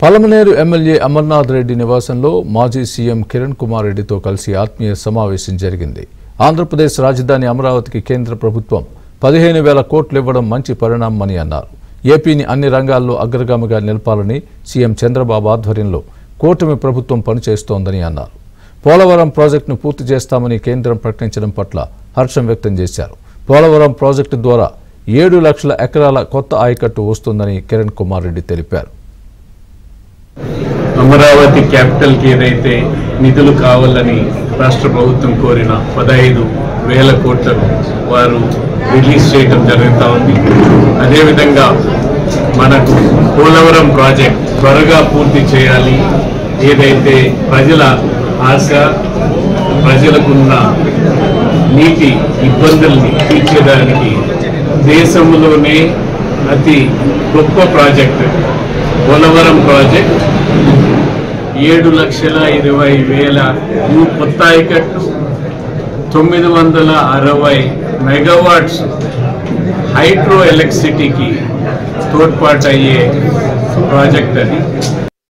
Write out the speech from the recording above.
Palamaner MLA Amarnath Reddy నివాసంలో మాజీ CM Kiran Kumar రెడ్డితో కలిసి ఆత్మీయ సమావేశం జరిగింది. ఆంధ్రప్రదేశ్ రాజధాని అమరావతికి కేంద్ర ప్రభుత్వం 15,000 కోట్లు ఇవ్వడం మంచి పరిణామమని అన్నారు. ఏపీని అన్ని రంగాల్లో అగ్రగామిగా నిలపాలని సీఎం చంద్రబాబు ఆధ్వర్యంలో కూటమి ప్రభుత్వం పనిచేస్తోందని అన్నారు. పోలవరం ప్రాజెక్టును పూర్తి చేస్తామని కేంద్రం ప్రకటించడం పట్ల హర్షం వ్యక్తం చేశారు. పోలవరం ప్రాజెక్టు ద్వారా 7 లక్షల ఎకరాల కొత్త ఆయకట్టు వస్తుందని కిరణ్ కుమార్ రెడ్డి తెలిపారు. అమరావతి క్యాపిటల్ కి ఏదైతే నిధులు కావాలని రాష్ట్ర ప్రభుత్వం కోరిన 15,000 కోట్లను వారు రిలీజ్ చేయడం జరుగుతూ ఉంది. అదేవిధంగా మనకు పోలవరం ప్రాజెక్ట్ త్వరగా పూర్తి చేయాలి. ఏదైతే ప్రజల ఆశ, ప్రజలకున్న నీటి ఇబ్బందుల్ని తీర్చేదానికి దేశంలోనే అతి గొప్ప ప్రాజెక్ట్ పోలవరం ప్రాజెక్ట్ 7,20,000 కొత్త ఆయకట్టు, 960 మెగావాట్స్ హైడ్రో ఎలక్ట్రిసిటీకి తోడ్పాటు అయ్యే ప్రాజెక్ట్ అది.